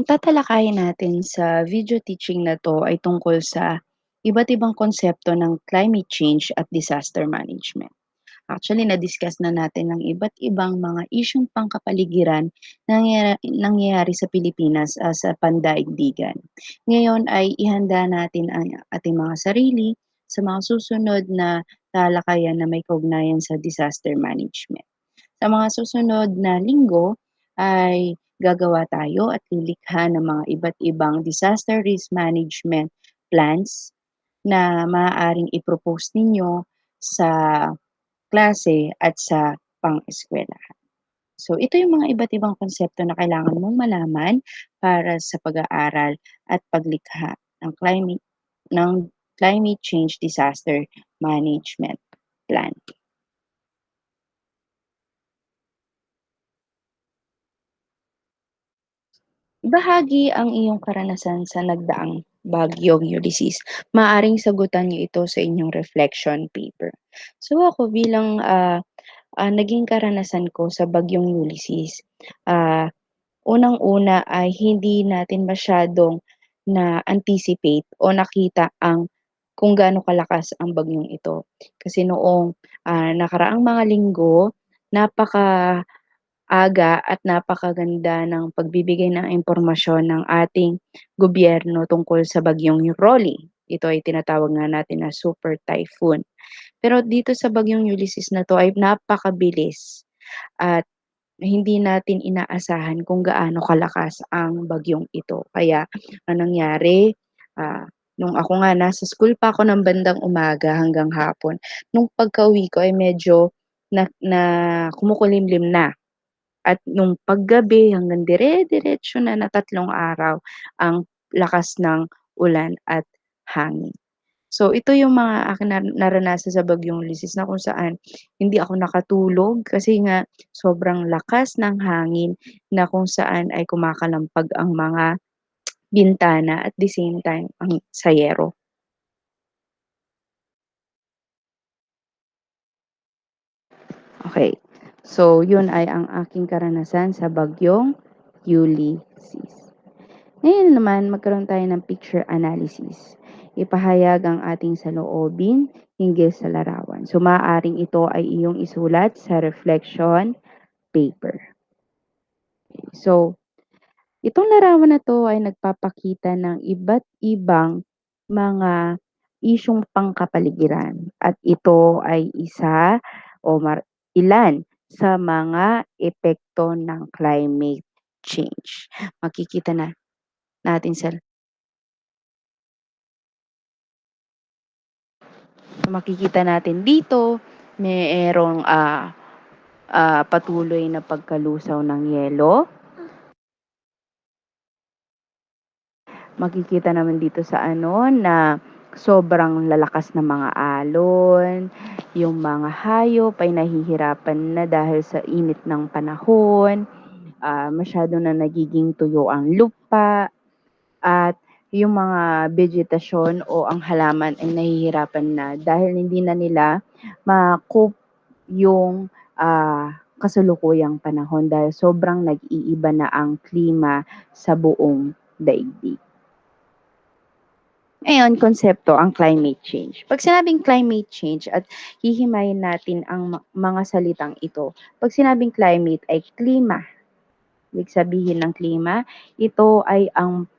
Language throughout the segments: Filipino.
Tatalakayin natin sa video teaching na 'to ay tungkol sa iba't ibang konsepto ng climate change at disaster management. Actually, na-discuss na natin ang iba't ibang mga isyung pangkapaligiran na nangyayari sa Pilipinas, sa pandaigdigan. Ngayon ay ihanda natin ang ating mga sarili sa mga susunod na talakayan na may kaugnayan sa disaster management. Sa mga susunod na linggo ay gagawa tayo at lilikha ng mga iba't ibang disaster risk management plans na maaaring i-propose ninyo sa klase at sa pang-eskuwelahan. So, ito yung mga iba't ibang konsepto na kailangan mong malaman para sa pag-aaral at paglikha ng climate change disaster management plan. Ibahagi ang iyong karanasan sa nagdaang Bagyong Ulysses. Maaaring sagutan niyo ito sa inyong reflection paper. So ako bilang naging karanasan ko sa Bagyong Ulysses, ah, unang-una ay hindi natin masyadong na-anticipate o nakita ang kung gaano kalakas ang bagyong ito. Kasi noong nakaraang mga linggo, napaka aga at napakaganda ng pagbibigay ng impormasyon ng ating gobyerno tungkol sa bagyong Rolly. Ito ay tinatawag nga natin na super typhoon. Pero dito sa bagyong Ulysses na 'to ay napakabilis at hindi natin inaasahan kung gaano kalakas ang bagyong ito. Kaya ang nangyari, nung ako nga nasa school pa ako ng bandang umaga hanggang hapon, nung pagkauwi ko ay medyo na kumukulimlim na. At nung paggabi hanggang dire-diretso na 3 araw ang lakas ng ulan at hangin. So ito yung mga aking naranasan sa Bagyong Lisis na kung saan hindi ako nakatulog kasi nga sobrang lakas ng hangin na kung saan ay kumakalampag ang mga bintana at the same time ang sayero. Okay. So yun ay ang aking karanasan sa Bagyong Ulysses. Ngayon naman, magkaroon tayo ng picture analysis. Ipahayag ang ating saloobin hinggil sa larawan. So, maaaring ito ay iyong isulat sa reflection paper. So, itong larawan na to ay nagpapakita ng iba't ibang mga isyung pangkapaligiran at ito ay isa o ilan sa mga epekto ng climate change. Makikita na natin sa makikita natin dito, merong, patuloy na pagkalusaw ng yelo. Makikita naman dito sa ano na sobrang lalakas na mga alon, yung mga hayop ay nahihirapan na dahil sa init ng panahon, masyado na nagiging tuyo ang lupa. At yung mga vegetasyon o ang halaman ay nahihirapan na dahil hindi na nila ma-cope yung kasalukuyang panahon dahil sobrang nag-iiba na ang klima sa buong daigdig. Ngayon, konsepto ang climate change. Pag sinabing climate change at hihimayin natin ang mga salitang ito, pag sinabing climate ay klima. Ibig sabihin ng klima, ito ay ang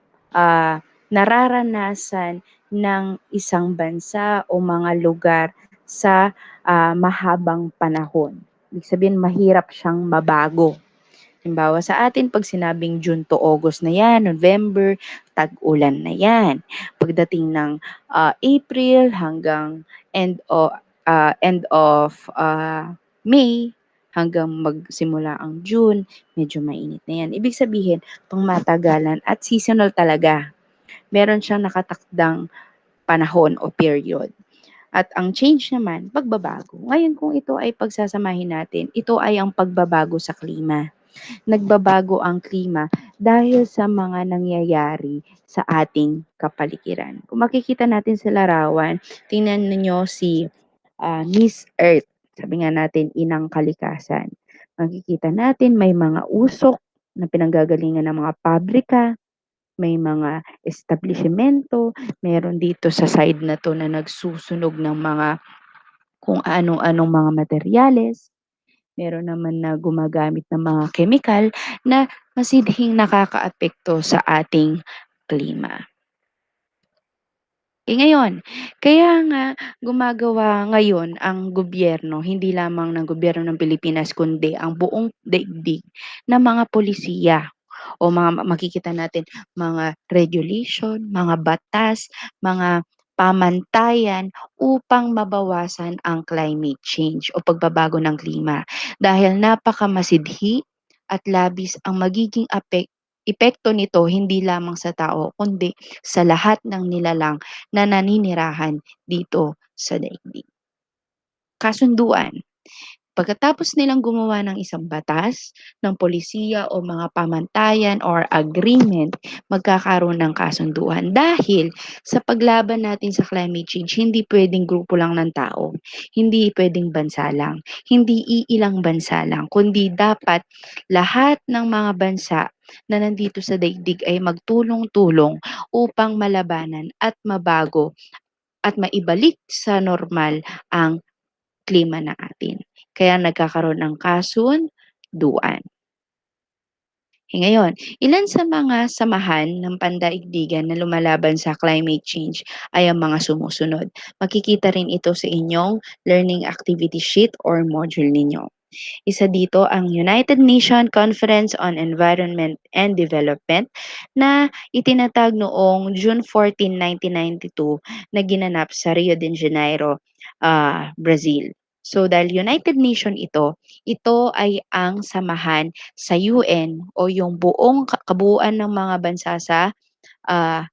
nararanasan ng isang bansa o mga lugar sa mahabang panahon. Ibig sabihin, mahirap siyang mabago. Halimbawa sa atin 'pag sinabing June to August na 'yan, November, tag-ulan na 'yan. Pagdating ng, April hanggang end of, May hanggang magsimula ang June, medyo mainit na 'yan. Ibig sabihin pangmatagalan at seasonal talaga. Meron siyang nakatakdang panahon o period. At ang change naman, pagbabago. Ngayon kung ito ay pagsasamahin natin, ito ay ang pagbabago sa klima. Nagbabago ang klima dahil sa mga nangyayari sa ating kapaligiran. Kung makikita natin sa larawan, tingnan ninyo si Miss Earth. Sabi nga natin, inang kalikasan. Makikita natin may mga usok na pinanggagalingan ng mga pabrika, may mga establisyemento, meron dito sa side na 'to na nagsusunog ng mga kung ano-anong mga materyales, meron naman na gumagamit ng mga kemikal na masidhing nakakaapekto sa ating klima. Ngayon, kaya nga gumagawa ngayon ang gobyerno, hindi lamang ng gobyerno ng Pilipinas kundi ang buong daigdig ng mga pulisiya o mga makikita natin mga regulation, mga batas, mga pamantayan upang mabawasan ang climate change o pagbabago ng klima. Dahil napakamasidhi at labis ang magiging epekto nito hindi lamang sa tao kundi sa lahat ng nilalang na naninirahan dito sa daigdig. Kasunduan, pagkatapos nilang gumawa ng isang batas, ng polisiya o mga pamantayan or agreement, magkakaroon ng kasunduan. Dahil sa paglaban natin sa climate change, hindi pwedeng grupo lang ng tao, hindi pwedeng bansa lang, hindi iilang bansa lang, kundi dapat lahat ng mga bansa na nandito sa daigdig ay magtulong-tulong upang malabanan at mabago at maibalik sa normal ang klima natin. Kaya nagkakaroon ng kasunduan. Ngayon, ilan sa mga samahan ng pandaigdigan na lumalaban sa climate change ay ang mga sumusunod. Makikita rin ito sa inyong learning activity sheet or module ninyo. Isa dito ang United Nations Conference on Environment and Development na itinatag noong June 14, 1992 na ginanap sa Rio de Janeiro, Brazil. So dahil United Nation ito ay ang samahan sa UN o yung buong kabuuan ng mga bansa sa ah,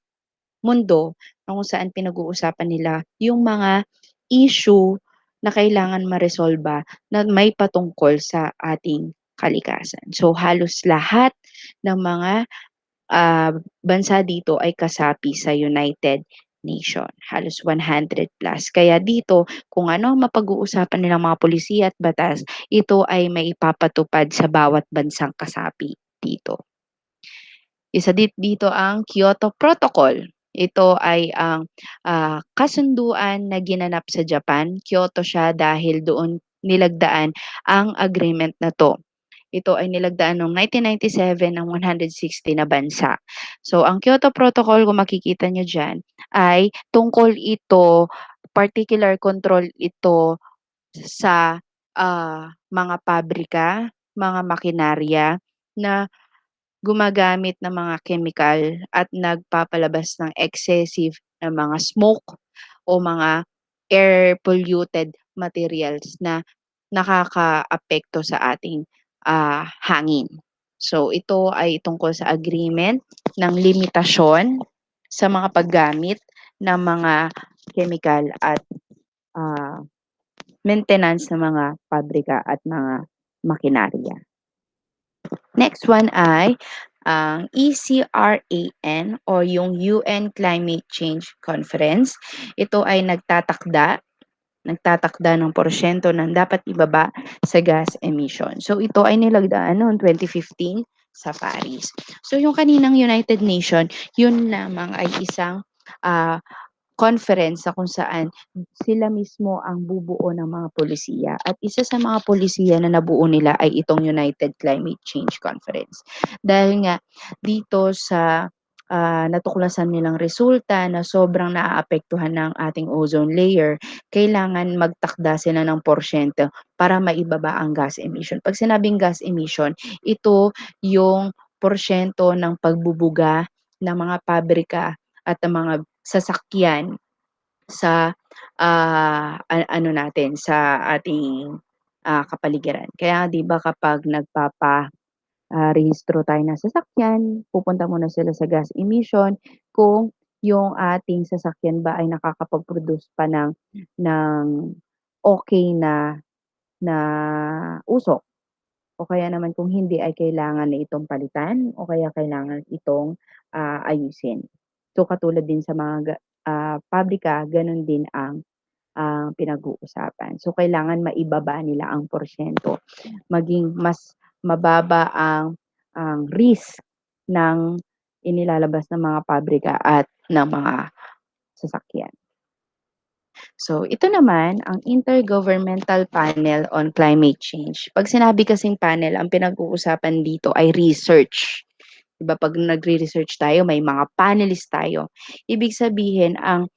mundo na kung saan pinag-uusapan nila yung mga issue na kailangan maresolba na may patungkol sa ating kalikasan. So halos lahat ng mga bansa dito ay kasapi sa United Nation, halos 100 plus. Kaya dito, kung ano ang mapag-uusapan nilang mga pulisiya at batas, ito ay maipapatupad sa bawat bansang kasapi dito. Isa dito ang Kyoto Protocol. Ito ay ang kasunduan na ginanap sa Japan. Kyoto siya dahil doon nilagdaan ang agreement na 'to. Ito ay nilagdaan noong 1997 ng 160 na bansa. So ang Kyoto Protocol kung makikita niyo diyan ay tungkol ito, particular control ito sa mga pabrika, mga makinarya na gumagamit ng mga chemical at nagpapalabas ng excessive na mga smoke o mga air polluted materials na nakakaapekto sa ating hangin. So ito ay tungkol sa agreement ng limitasyon sa mga paggamit ng mga chemical at ah, maintenance ng mga pabrika at mga makinarya. Next one ay ang ECRAN o yung UN Climate Change Conference. Ito ay nagtatakda ng porsyento ng dapat ibaba sa gas emission. So ito ay nilagdaan noong 2015 sa Paris. So yung kaninang United Nation, yun lamang ay isang ah, conference sa kung saan sila mismo ang bubuo ng mga pulisiya at isa sa mga pulisiya na nabuo nila ay itong United Climate Change Conference. Dahil nga dito sa natuklasan nilang resulta na sobrang naaapektuhan ng ating ozone layer, kailangan magtakda sila ng porsyento para maibaba ang gas emission. Pag sinabing gas emission, ito yung porsyento ng pagbubuga ng mga pabrika at ng mga sasakyan sa ano natin sa ating kapaligiran. Kaya 'di ba kapag rehistro tayo ng sasakyan, pupunta muna sila sa gas emission kung yung ating sasakyan ba ay nakakapag-produce pa ng okey na usok o kaya naman kung hindi ay kailangan na itong palitan o kaya kailangan itong ayusin. So katulad din sa mga pabrika gano'n din ang pinag-uusapan. So kailangan maibaba nila ang porsiyento, maging mas mababa ang ang risk ng inilalabas ng mga pabrika at ng mga sasakyan. So, ito naman ang Intergovernmental Panel on Climate Change. 'Pag sinabi kasing panel, ang pinag-uusapan dito ay research. 'Di ba 'pag nagre-research tayo, may mga panelist tayo. Ibig sabihin ang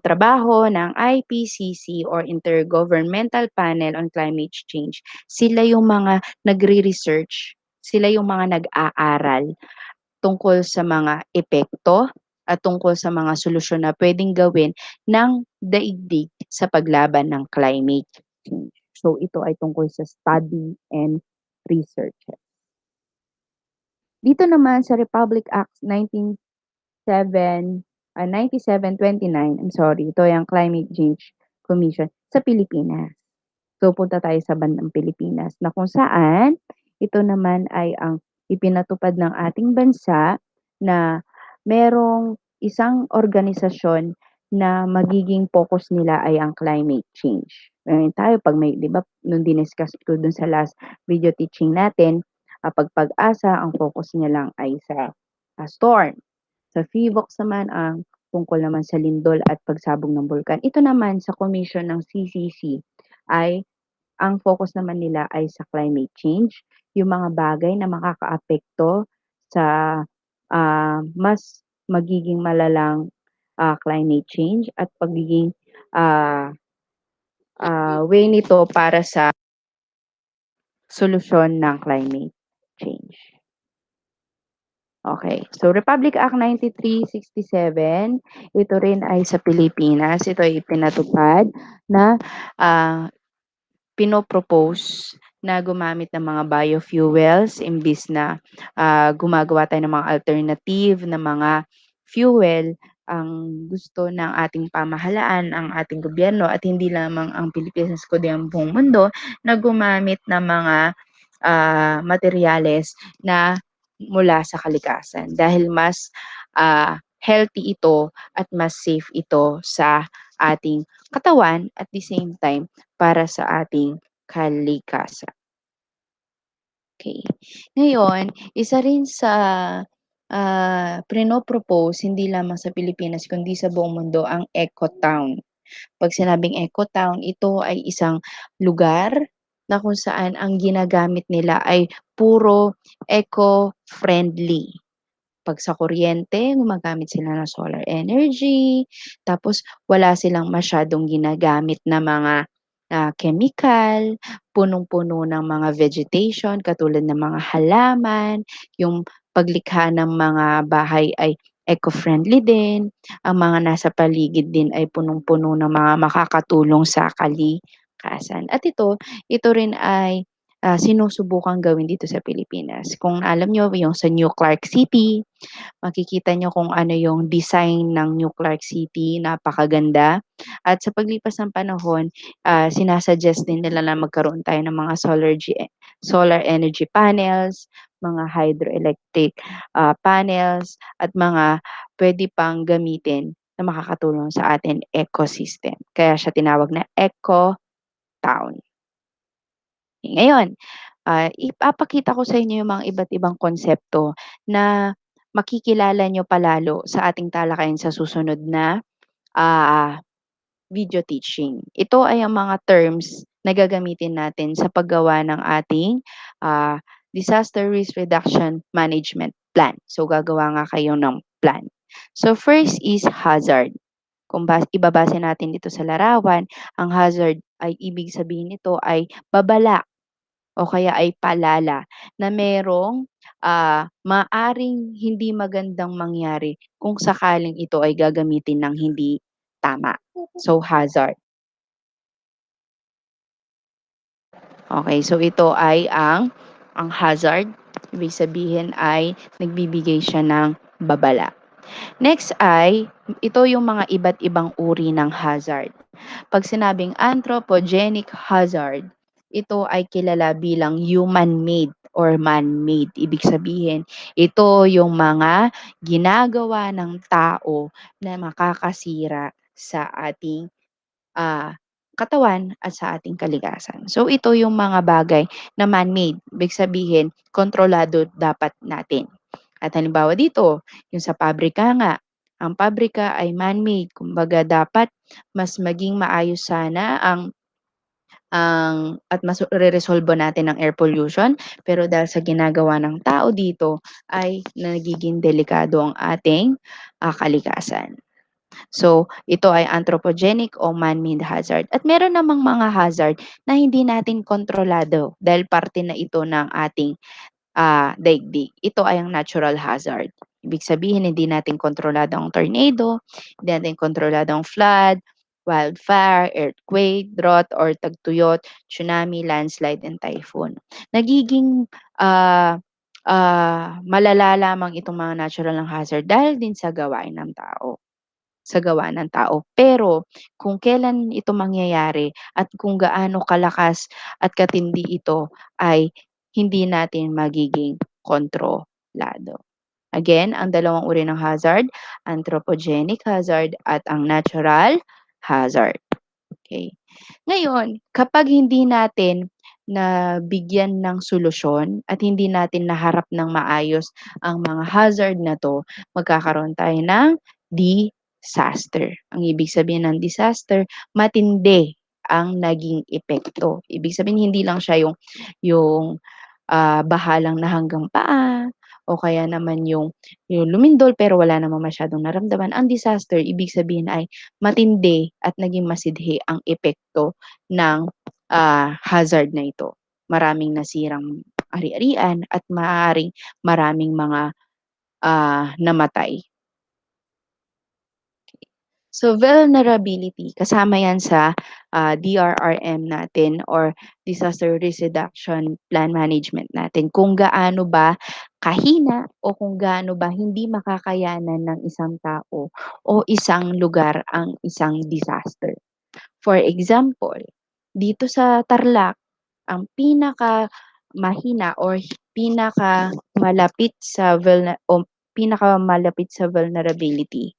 trabaho ng IPCC or Intergovernmental Panel on Climate Change, sila yung mga nagre-research, sila yung mga nag-aaral tungkol sa mga epekto at tungkol sa mga solusyon na puwedeng gawin ng daigdig sa paglaban ng climate change. So, ito ay tungkol sa study and research. Dito naman sa Republic Act 9729, I'm sorry, ito yung Climate Change Commission sa Pilipinas. So, punta tayo sa bandang Pilipinas na kung saan ito naman ay ang ipinatupad ng ating bansa na merong isang organisasyon na magiging focus nila ay ang climate change. Tayo 'pag may 'di ba nung diniscuss ko dun sa last video teaching natin, 'pag Pag-asa ang focus niya lang ay sa, storm. Sa PHIVOLCS naman ang tungkol naman sa lindol at pagsabog ng bulkan. Ito naman sa commission ng CCC ay ang focus naman nila ay sa climate change, yung mga bagay na makakaapekto sa, mas magiging malalang, climate change at pagiging, ah, way nito para sa solusyon ng climate change. Okay. So, Republic Act 9367, ito rin ay sa Pilipinas. Ito ay ipinatupad na, pino-propose na gumamit ng mga biofuels imbis na, gumagawa tayo ng mga alternative na mga fuel. Ang gusto ng ating pamahalaan, ang ating gobyerno at hindi lamang ang Pilipinas kundi ang buong mundo na gumamit ng mga, materyales na mula sa kalikasan dahil mas, healthy ito at mas safe ito sa ating katawan at the same time para sa ating kalikasan. Okay. Ngayon, isa rin sa, prinopropose hindi lamang sa Pilipinas kundi sa buong mundo ang Ecotown. 'Pag sinabing Ecotown, ito ay isang lugar na kung saan ang ginagamit nila ay puro eco-friendly. 'Pag sa kuryente, gumagamit sila ng solar energy, tapos wala silang masyadong ginagamit na mga, chemical, punong-puno ng mga vegetation katulad ng mga halaman, yung paglikha ng mga bahay ay eco-friendly din, ang mga nasa paligid din ay punong-puno ng mga makakatulong sa kalikasan. At ito rin ay, sinusubukang gawin dito sa Pilipinas. Kung alam niyo yung sa New Clark City, makikita niyo kung ano yung design ng New Clark City, napakaganda. At sa paglipas ng panahon, sina-suggest din nila na magkaroon tayo ng mga solar energy panels, mga hydroelectric, panels, at mga puwede pang gamitin na makakatulong sa ating ecosystem. Kaya siya tinawag na Eco Town. Ngayon, ipapakita ko sa inyo yung mga iba't ibang konsepto na makikilala niyo palalo sa ating talakayan sa susunod na, ah, video teaching. Ito ay ang mga terms na gagamitin natin sa paggawa ng ating, disaster risk reduction management plan. So, gagawa nga kayo ng plan. So, first is hazard. Kung ibabase natin dito sa larawan, ang hazard ay ibig sabihin nito ay babala o kaya ay paalala na merong, maaaring hindi magandang mangyari kung sakaling ito ay gagamitin ng hindi tama. So, hazard. Okay, so ito ay ang hazard, ibig sabihin ay nagbibigay siya ng babala. Next ay ito yung mga iba't ibang uri ng hazard. 'Pag sinabing anthropogenic hazard, ito ay kilala bilang human-made or man-made. Ibig sabihin, ito yung mga ginagawa ng tao na makakasira sa ating, ah, katawan at sa ating kalikasan. So ito yung mga bagay na man-made, ibig sabihin kontrolado dapat natin. At halimbawa dito, yung sa pabrika nga, ang pabrika ay man-made, kumbaga dapat mas maging maayos sana ang at mas reresolba natin ang air pollution, pero dahil sa ginagawa ng tao dito ay nagiging delikado ang ating, kalikasan. So, ito ay anthropogenic o man-made hazard. At meron namang mga hazard na hindi natin kontrolado dahil parte na ito ng ating daigdig. Ito ay ang natural hazard. Ibig sabihin, hindi natin kontrolado ang tornado, hindi natin kontrolado ang flood, wildfire, earthquake, drought or tagtuyot, tsunami, landslide, and typhoon. Nagiging malala lamang itong mga natural ng hazard dahil din sa gawain ng tao sa gawa ng tao. Pero kung kailan ito mangyayari at kung gaano kalakas at katindi ito ay hindi natin magiging kontrolado. Again, ang dalawang uri ng hazard, anthropogenic hazard at ang natural hazard. Okay. Ngayon, kapag hindi natin nabigyan ng solusyon at hindi natin naharap ng maayos ang mga hazard na 'to, magkakaroon tayo ng disaster. Ang ibig sabihin ng disaster, matindi ang naging epekto. Ibig sabihin hindi lang siya yung baha lang na hanggang paa o kaya naman yung lumindol pero wala namang masyadong naramdaman. Ang disaster ibig sabihin ay matindi at naging masidhi ang epekto ng, hazard na ito. Maraming nasirang ari-arian at maaaring maraming mga, namatay. So, vulnerability kasama 'yan sa, DRRM natin or Disaster Risk Reduction Plan Management natin kung gaano ba kahina o kung gaano ba hindi makakayanan ng isang tao o isang lugar ang isang disaster. For example, dito sa Tarlac, ang pinakamahina or pinakamalapit sa vulnerability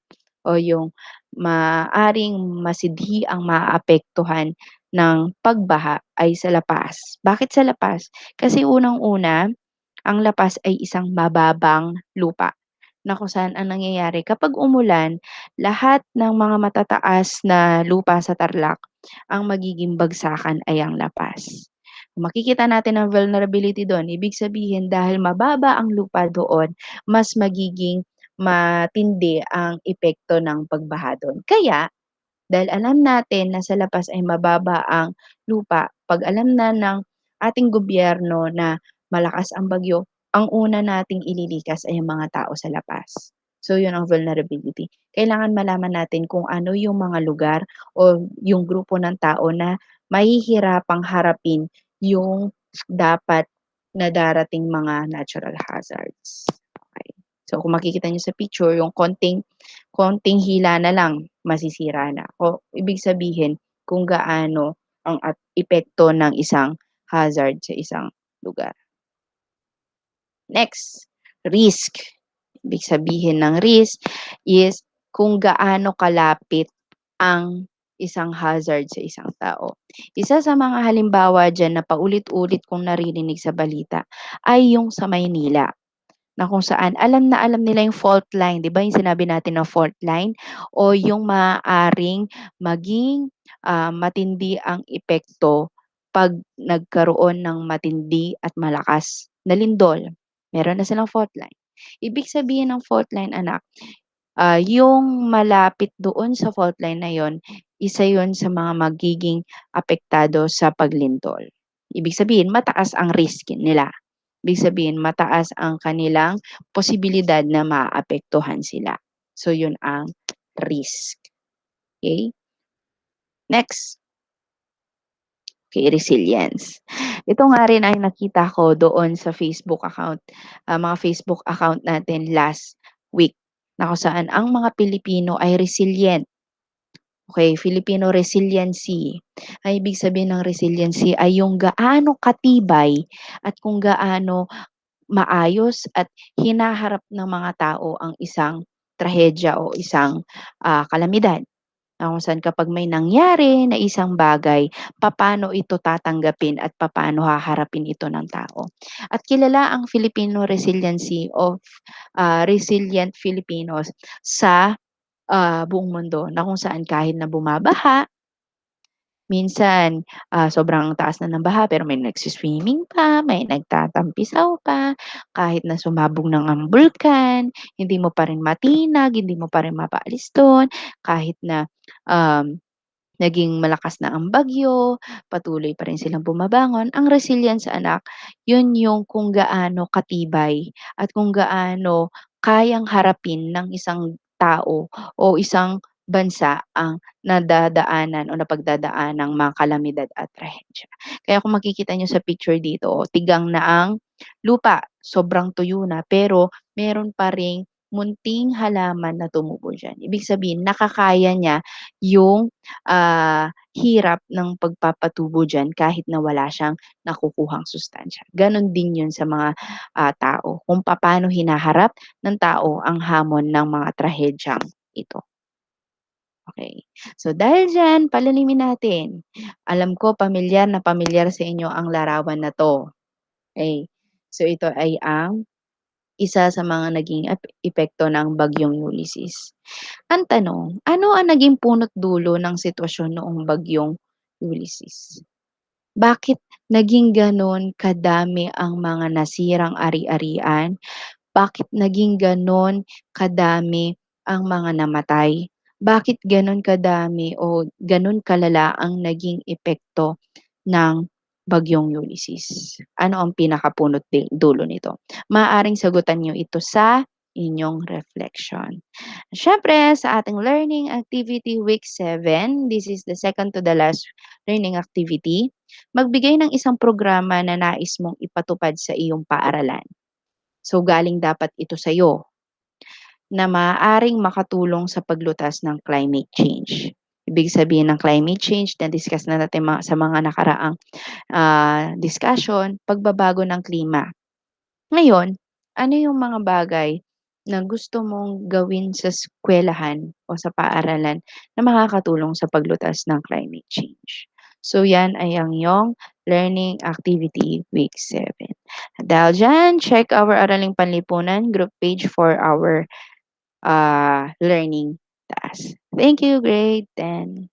o yung maaring masidhi ang maaapektuhan ng pagbaha ay sa La Paz. Bakit sa La Paz? Kasi unang-una, ang La Paz ay isang mababang lupa na kung saan ang nangyayari kapag umulan, lahat ng mga matataas na lupa sa Tarlac, ang magiging bagsakan ay ang La Paz. Kung makikita natin ang vulnerability do'n, ibig sabihin dahil mababa ang lupa doon, mas magiging matindi ang epekto ng pagbaha do'n. Kaya dahil alam natin na sa labas ay mababa ang lupa, 'pag alam na ng ating gobyerno na malakas ang bagyo, ang una nating ililikas ay ang mga tao sa labas. So, 'yun ang vulnerability. Kailangan malaman natin kung ano yung mga lugar o yung grupo ng tao na mahihirapang harapin yung dapat na darating mga natural hazards. Okey. So, kung makikita niyo sa picture yung konting konting hila na lang masisira na. O ibig sabihin kung gaano ang epekto ng isang hazard sa isang lugar. Next, risk. Ibig sabihin ng risk is kung gaano kalapit ang isang hazard sa isang tao. Isa sa mga halimbawa diyan na paulit-ulit kong naririnig sa balita ay yung sa Maynila. Na kung saan alam na alam nila yung fault line, 'di ba yung sinabi natin na fault line o yung maaaring maging, matindi ang epekto 'pag nagkaroon ng matindi at malakas na lindol, meron na silang fault line. Ibig sabihin ng fault line anak, yung malapit doon sa fault line na yon, isa yon sa mga magiging apektado sa paglindol. Ibig sabihin mataas ang risk nila. Ibig sabihin mataas ang kanilang posibilidad na maapektuhan sila. So, yun ang risk. Okay? Next, okay, resilience. Ito nga rin ay nakita ko doon sa Facebook account, mga Facebook account natin last week na kung saan ang mga Pilipino ay resilient. Okay, Filipino resiliency. Ang ibig sabihin ng resiliency ay yung gaano katibay at kung gaano maayos at hinaharap ng mga tao ang isang trahedya o isang, kalamidad. na kung saan kapag may nangyari na isang bagay, papaano ito tatanggapin at papaano haharapin ito ng tao. At kilala ang Filipino Resiliency of Resilient Filipinos sa buong mundo na kung saan kahit na bumabaha, minsan, sobrang taas na ng baha pero may nagsi-swimming pa, may nagtatampisaw pa, kahit na sumabog ng ang bulkan, hindi mo pa rin matinag, hindi mo pa rin mapaalis dun, kahit na, um naging malakas na ang bagyo, patuloy pa rin silang bumabangon. Ang resilience anak, yun yung kung gaano katibay at kung gaano kayang harapin ng isang tao o isang bansa ang nadadaanan o napagdadaanang mga kalamidad at trahedya. Kaya kung makikita niyo sa picture dito, tigang na ang lupa, sobrang tuyo na, pero meron pa ring munting halaman na tumubo diyan. Ibig sabihin nakakaya niya yung hirap ng pagpapatubo diyan kahit na wala siyang nakukuhang sustansiya. Gano'n din 'yun sa mga, tao, kung papaano hinaharap ng tao ang hamon ng mga trahedyang ito, okey. So dahil diyan palalimin natin. Alam ko pamilyar na pamilyar sa inyo ang larawan na 'to, okey. So ito ay ang isa sa mga naging epekto ng bagyong Ulysses. Ang tanong, ano ang naging punot dulo ng sitwasyon noong bagyong Ulysses? Bakit naging gano'n kadami ang mga nasirang ari-arian? Bakit naging gano'n kadami ang mga namatay? Bakit gano'n kadami o gano'n kalala ang naging epekto ng bagyong Ulysses? Ano ang pinakapunot dulo nito? Maaaring sagutan niyo ito sa inyong reflection. Siyempre sa ating learning activity week 7, this is the second to the last learning activity, magbigay ng isang programa na nais mong ipatupad sa iyong paaralan. So galing dapat ito sa'yo na maaaring makatulong sa paglutas ng climate change. Ibig sabihin ng climate change na-discuss na natin sa mga nakaraang, discussion, pagbabago ng klima. Ngayon, ano yung mga bagay na gusto mong gawin sa eskuwelahan o sa paaralan na makakatulong sa paglutas ng climate change? So yan ay ang iyong learning activity week 7. Dahil diyan, check our Araling Panlipunan group page for our learning task. Thank you, grade 10.